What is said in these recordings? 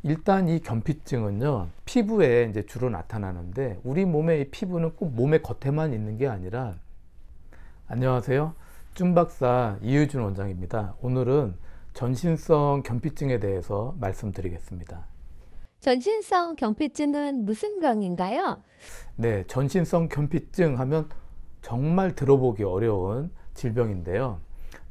일단 이 견피증은요, 피부에 이제 주로 나타나는데 우리 몸의 이 피부는 꼭 몸의 겉에만 있는 게 아니라. 안녕하세요. 쭌박사 이유준 원장입니다. 오늘은 전신성 견피증에 대해서 말씀드리겠습니다. 전신성 경피증은 무슨 병인가요? 네, 전신성 견피증 하면 정말 들어보기 어려운 질병인데요.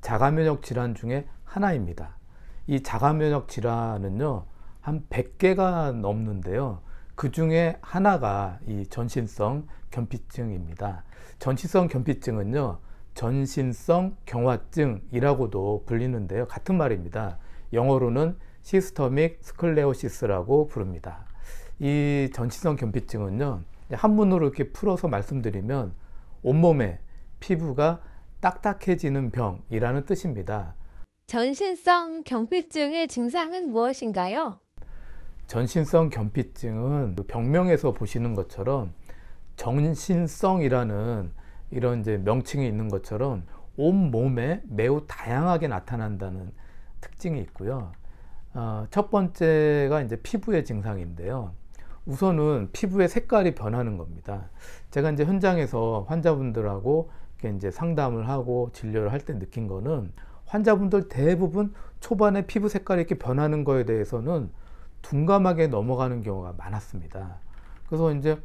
자가면역 질환 중에 하나입니다. 이 자가면역 질환은요, 한 100개가 넘는데요. 그 중에 하나가 이 전신성 견피증입니다. 전신성 견피증은요, 전신성 경화증이라고도 불리는데요. 같은 말입니다. 영어로는 시스터믹 스클레오시스라고 부릅니다. 이 전신성 견피증은요, 한문으로 이렇게 풀어서 말씀드리면 온몸에 피부가 딱딱해지는 병이라는 뜻입니다. 전신성 경피증의 증상은 무엇인가요? 전신성 견피증은 병명에서 보시는 것처럼 전신성이라는 이런 이제 명칭이 있는 것처럼 온 몸에 매우 다양하게 나타난다는 특징이 있고요. 첫 번째가 이제 피부의 증상인데요. 우선은 피부의 색깔이 변하는 겁니다. 제가 이제 현장에서 환자분들하고 이제 상담을 하고 진료를 할 때 느낀 거는 환자분들 대부분 초반에 피부 색깔이 이렇게 변하는 거에 대해서는 둔감하게 넘어가는 경우가 많았습니다. 그래서 이제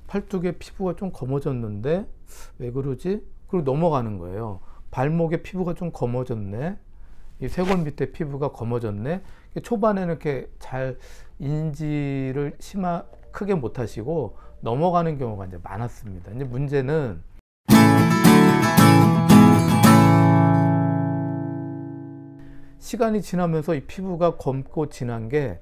팔뚝에 피부가 좀 검어졌는데 왜 그러지? 그리고 넘어가는 거예요. 발목에 피부가 좀 검어졌네. 이 쇄골 밑에 피부가 검어졌네. 초반에는 이렇게 잘 인지를 크게 못 하시고 넘어가는 경우가 이제 많았습니다. 이제 문제는 시간이 지나면서 이 피부가 검고 진한 게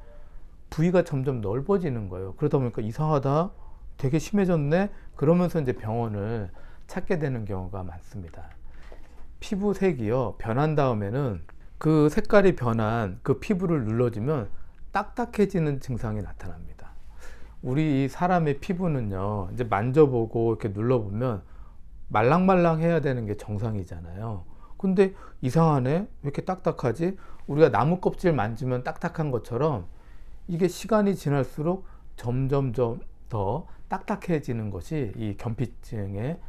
부위가 점점 넓어지는 거예요. 그러다 보니까 이상하다, 되게 심해졌네, 그러면서 이제 병원을 찾게 되는 경우가 많습니다. 피부색이요, 변한 다음에는 그 색깔이 변한 그 피부를 눌러주면 딱딱해지는 증상이 나타납니다. 우리 사람의 피부는요, 이제 만져보고 이렇게 눌러보면 말랑말랑 해야 되는 게 정상이잖아요. 근데 이상하네, 왜 이렇게 딱딱하지? 우리가 나무 껍질 만지면 딱딱한 것처럼 이게 시간이 지날수록 점점점 더 딱딱해지는 것이 이 견피증의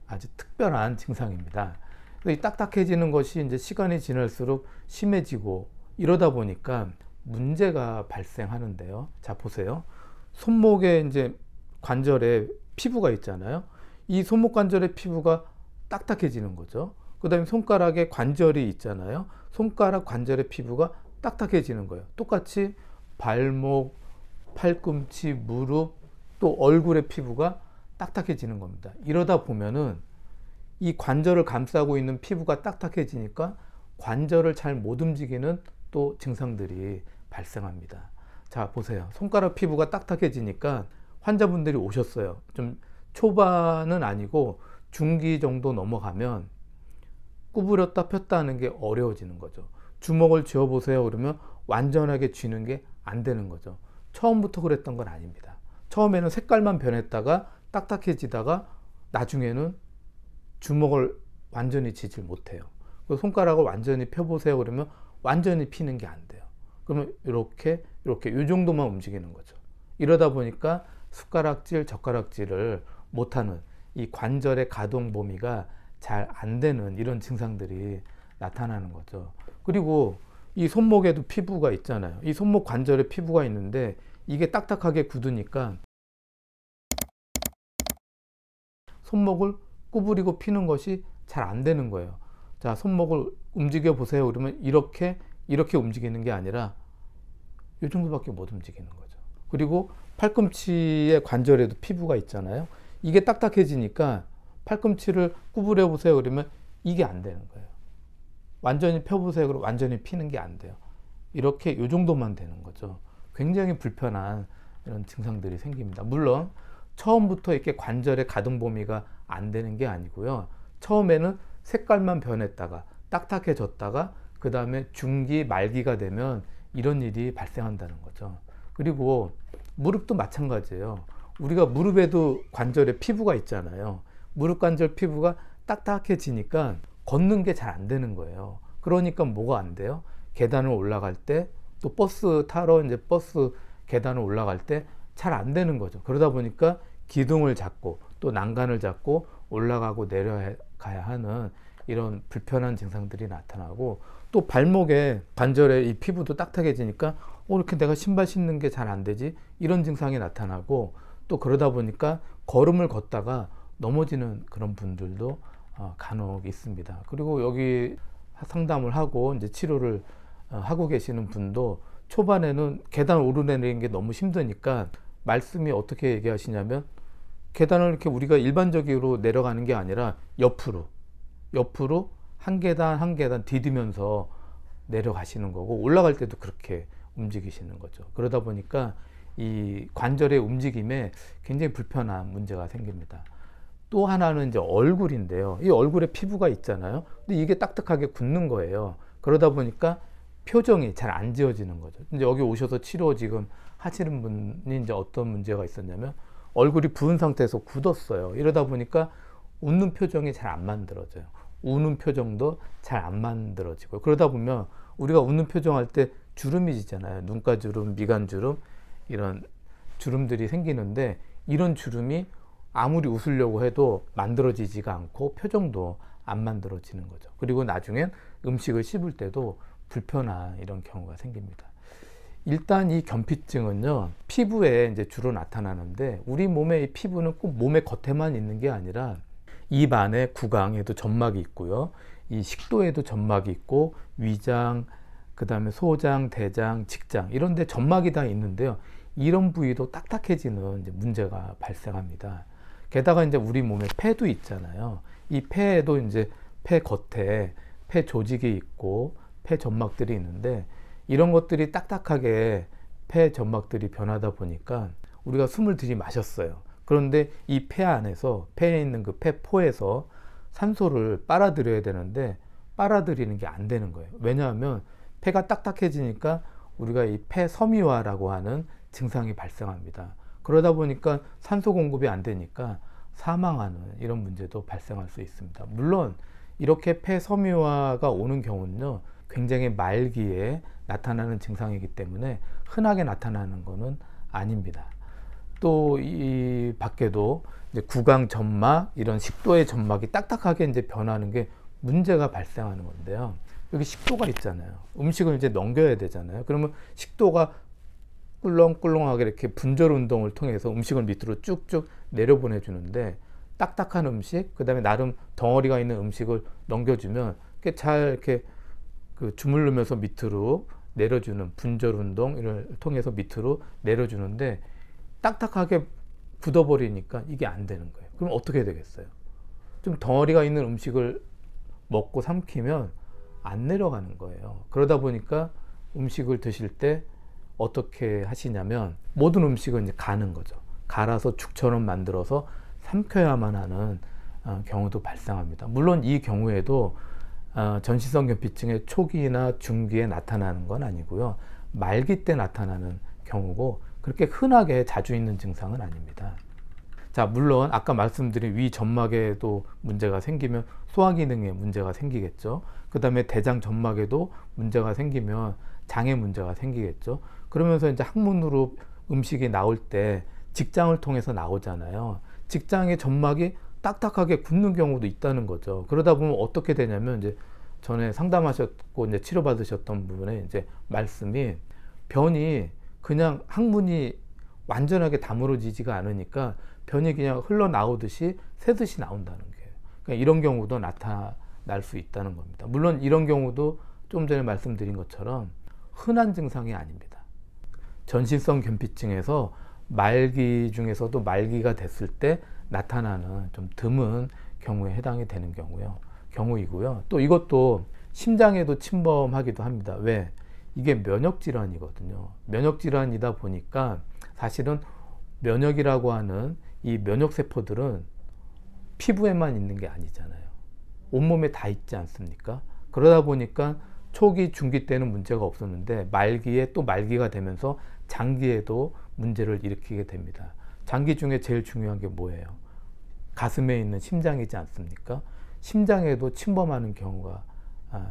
아주 특별한 증상입니다. 이 딱딱해지는 것이 이제 시간이 지날수록 심해지고 이러다 보니까 문제가 발생하는데요. 자, 보세요. 손목에 이제 관절에 피부가 있잖아요. 이 손목 관절의 피부가 딱딱해지는 거죠. 그 다음에 손가락에 관절이 있잖아요. 손가락 관절의 피부가 딱딱해지는 거예요. 똑같이 발목, 팔꿈치, 무릎, 또 얼굴의 피부가 딱딱해지는 겁니다. 이러다 보면은 이 관절을 감싸고 있는 피부가 딱딱해지니까 관절을 잘 못 움직이는 또 증상들이 발생합니다. 자, 보세요. 손가락 피부가 딱딱해지니까 환자분들이 오셨어요. 좀 초반은 아니고 중기 정도 넘어가면 구부렸다 폈다 하는 게 어려워지는 거죠. 주먹을 쥐어 보세요 그러면 완전하게 쥐는 게 안 되는 거죠. 처음부터 그랬던 건 아닙니다. 처음에는 색깔만 변했다가 딱딱해지다가 나중에는 주먹을 완전히 쥐질 못해요. 손가락을 완전히 펴보세요 그러면 완전히 피는 게 안 돼요. 그러면 이렇게 이 정도만 움직이는 거죠. 이러다 보니까 숟가락질, 젓가락질을 못하는 이 관절의 가동 범위가 잘 안 되는 이런 증상들이 나타나는 거죠. 그리고 이 손목에도 피부가 있잖아요. 이 손목 관절에 피부가 있는데 이게 딱딱하게 굳으니까 손목을 구부리고 피는 것이 잘 안 되는 거예요. 자, 손목을 움직여 보세요 그러면 이렇게 움직이는 게 아니라 이 정도밖에 못 움직이는 거죠. 그리고 팔꿈치의 관절에도 피부가 있잖아요. 이게 딱딱해지니까 팔꿈치를 구부려 보세요 그러면 이게 안 되는 거예요. 완전히 펴보세요 그러면 완전히 피는 게 안 돼요. 이렇게 이 정도만 되는 거죠. 굉장히 불편한 이런 증상들이 생깁니다. 물론 처음부터 이렇게 관절의 가동 범위가 안 되는 게 아니고요. 처음에는 색깔만 변했다가 딱딱해졌다가 그 다음에 중기 말기가 되면 이런 일이 발생한다는 거죠. 그리고 무릎도 마찬가지예요. 우리가 무릎에도 관절에 피부가 있잖아요. 무릎 관절 피부가 딱딱해지니까 걷는 게 잘 안 되는 거예요. 그러니까 뭐가 안 돼요? 계단을 올라갈 때 또 버스 타러 이제 버스 계단을 올라갈 때 잘 안 되는 거죠. 그러다 보니까 기둥을 잡고 또 난간을 잡고 올라가고 내려가야 하는 이런 불편한 증상들이 나타나고, 또 발목에 관절에 이 피부도 딱딱해지니까 이렇게 내가 신발 신는 게 잘 안 되지, 이런 증상이 나타나고, 또 그러다 보니까 걸음을 걷다가 넘어지는 그런 분들도 간혹 있습니다. 그리고 여기 상담을 하고 이제 치료를 하고 계시는 분도 초반에는 계단 오르내리는 게 너무 힘드니까 말씀이 어떻게 얘기하시냐면, 계단을 이렇게 우리가 일반적으로 내려가는 게 아니라 옆으로 한 계단 한 계단 디디면서 내려가시는 거고, 올라갈 때도 그렇게 움직이시는 거죠. 그러다 보니까 이 관절의 움직임에 굉장히 불편한 문제가 생깁니다. 또 하나는 이제 얼굴인데요. 이 얼굴에 피부가 있잖아요. 근데 이게 딱딱하게 굳는 거예요. 그러다 보니까 표정이 잘 안 지어지는 거죠. 이제 여기 오셔서 치료 지금 하시는 분이 이제 어떤 문제가 있었냐면, 얼굴이 부은 상태에서 굳었어요. 이러다 보니까 웃는 표정이 잘 안 만들어져요. 우는 표정도 잘 안 만들어지고, 그러다 보면 우리가 웃는 표정 할 때 주름이 지잖아요. 눈가 주름, 미간 주름, 이런 주름들이 생기는데, 이런 주름이 아무리 웃으려고 해도 만들어지지가 않고 표정도 안 만들어지는 거죠. 그리고 나중엔 음식을 씹을 때도 불편한 이런 경우가 생깁니다. 일단 이 견피증은요, 피부에 이제 주로 나타나는데, 우리 몸의 이 피부는 꼭 몸의 겉에만 있는 게 아니라 입 안에 구강에도 점막이 있고요, 이 식도에도 점막이 있고, 위장, 그 다음에 소장, 대장, 직장, 이런 데 점막이 다 있는데요, 이런 부위도 딱딱해지는 이제 문제가 발생합니다. 게다가 이제 우리 몸에 폐도 있잖아요. 이 폐에도 이제 폐 겉에 폐 조직이 있고 폐 점막들이 있는데, 이런 것들이 딱딱하게 폐 점막들이 변하다 보니까 우리가 숨을 들이마셨어요. 그런데 이 폐 안에서, 폐에 있는 그 폐포에서 산소를 빨아들여야 되는데 빨아들이는 게 안 되는 거예요. 왜냐하면 폐가 딱딱해지니까 우리가 이 폐섬유화라고 하는 증상이 발생합니다. 그러다 보니까 산소 공급이 안 되니까 사망하는 이런 문제도 발생할 수 있습니다. 물론 이렇게 폐섬유화가 오는 경우는요, 굉장히 말기에 나타나는 증상이기 때문에 흔하게 나타나는 것은 아닙니다. 또 이 밖에도 이제 구강 점막, 이런 식도의 점막이 딱딱하게 이제 변하는 게 문제가 발생하는 건데요. 여기 식도가 있잖아요. 음식을 이제 넘겨야 되잖아요. 그러면 식도가 꿀렁꿀렁하게 이렇게 분절 운동을 통해서 음식을 밑으로 쭉쭉 내려보내 주는데, 딱딱한 음식, 그 다음에 나름 덩어리가 있는 음식을 넘겨주면 잘 이렇게 그 주물르면서 밑으로 내려주는 분절 운동을 통해서 밑으로 내려주는데, 딱딱하게 굳어버리니까 이게 안 되는 거예요. 그럼 어떻게 되겠어요? 좀 덩어리가 있는 음식을 먹고 삼키면 안 내려가는 거예요. 그러다 보니까 음식을 드실 때 어떻게 하시냐면, 모든 음식은 이제 가는 거죠. 갈아서 죽처럼 만들어서 삼켜야만 하는 경우도 발생합니다. 물론 이 경우에도 전신성 견피증의 초기나 중기에 나타나는 건 아니고요, 말기 때 나타나는 경우고, 그렇게 흔하게 자주 있는 증상은 아닙니다. 자, 물론 아까 말씀드린 위 점막에도 문제가 생기면 소화 기능에 문제가 생기겠죠. 그 다음에 대장 점막에도 문제가 생기면 장에 문제가 생기겠죠. 그러면서 이제 항문으로 음식이 나올 때 직장을 통해서 나오잖아요. 직장의 점막이 딱딱하게 굳는 경우도 있다는 거죠. 그러다 보면 어떻게 되냐면, 이제 전에 상담하셨고 이제 치료받으셨던 분의 이제 말씀이, 변이 그냥 항문이 완전하게 다물어지지가 않으니까 변이 그냥 흘러나오듯이 새듯이 나온다는 거예요. 그러니까 이런 경우도 나타날 수 있다는 겁니다. 물론 이런 경우도 좀 전에 말씀드린 것처럼 흔한 증상이 아닙니다. 전신성 견피증에서 말기 중에서도 말기가 됐을 때 나타나는 좀 드문 경우에 해당이 되는 경우이고요. 또 이것도 심장에도 침범하기도 합니다. 왜? 이게 면역질환이거든요. 면역질환이다 보니까 사실은 면역이라고 하는 이 면역세포들은 피부에만 있는 게 아니잖아요. 온몸에 다 있지 않습니까? 그러다 보니까 초기, 중기 때는 문제가 없었는데 말기에 또 말기가 되면서 장기에도 문제를 일으키게 됩니다. 장기 중에 제일 중요한 게 뭐예요? 가슴에 있는 심장이지 않습니까? 심장에도 침범하는 경우가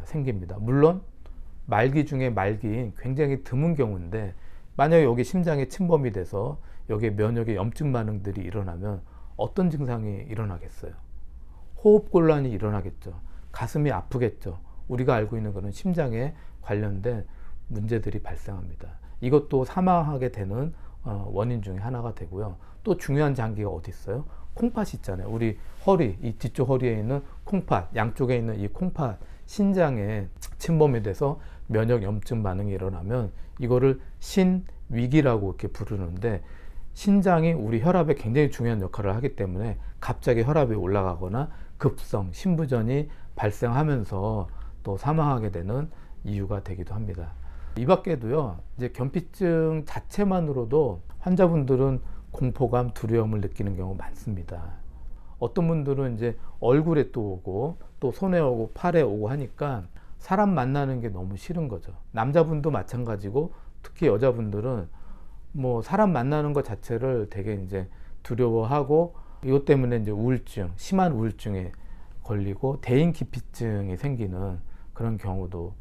생깁니다. 물론 말기 중에 말기인 굉장히 드문 경우인데, 만약에 여기 심장에 침범이 돼서 여기에 면역의 염증 반응들이 일어나면 어떤 증상이 일어나겠어요? 호흡곤란이 일어나겠죠. 가슴이 아프겠죠. 우리가 알고 있는 것은 심장에 관련된 문제들이 발생합니다. 이것도 사망하게 되는 원인 중에 하나가 되고요. 또 중요한 장기가 어디 있어요? 콩팥 있잖아요. 우리 허리, 이 뒤쪽 허리에 있는 콩팥, 양쪽에 있는 이 콩팥, 신장에 침범이 돼서 면역 염증 반응이 일어나면 이거를 신위기라고 이렇게 부르는데, 신장이 우리 혈압에 굉장히 중요한 역할을 하기 때문에 갑자기 혈압이 올라가거나 급성 심부전이 발생하면서 또 사망하게 되는 이유가 되기도 합니다. 이 밖에도요, 이제 견피증 자체만으로도 환자분들은 공포감, 두려움을 느끼는 경우가 많습니다. 어떤 분들은 이제 얼굴에 또 오고 또 손에 오고 팔에 오고 하니까 사람 만나는 게 너무 싫은 거죠. 남자분도 마찬가지고, 특히 여자분들은 뭐 사람 만나는 것 자체를 되게 이제 두려워하고, 이것 때문에 이제 우울증, 심한 우울증에 걸리고 대인기피증이 생기는 그런 경우도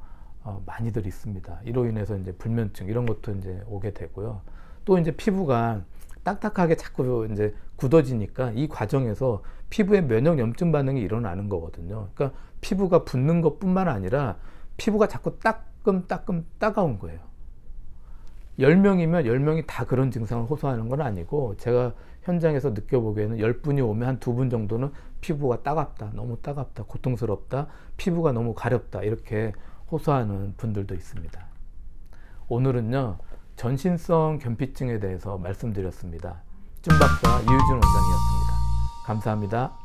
많이들 있습니다. 이로 인해서 이제 불면증 이런 것도 이제 오게 되고요. 또 이제 피부가 딱딱하게 자꾸 이제 굳어지니까 이 과정에서 피부에 면역 염증 반응이 일어나는 거거든요. 그러니까 피부가 붓는 것뿐만 아니라 피부가 자꾸 따끔따끔 따가운 거예요. 10명이면 10명이 다 그런 증상을 호소하는 건 아니고, 제가 현장에서 느껴보기에는 10분이 오면 한 2분 정도는 피부가 따갑다, 너무 따갑다, 고통스럽다, 피부가 너무 가렵다, 이렇게 호소하는 분들도 있습니다. 오늘은요, 전신성 견피증에 대해서 말씀드렸습니다. 찜박사 이유준 원장이었습니다. 감사합니다.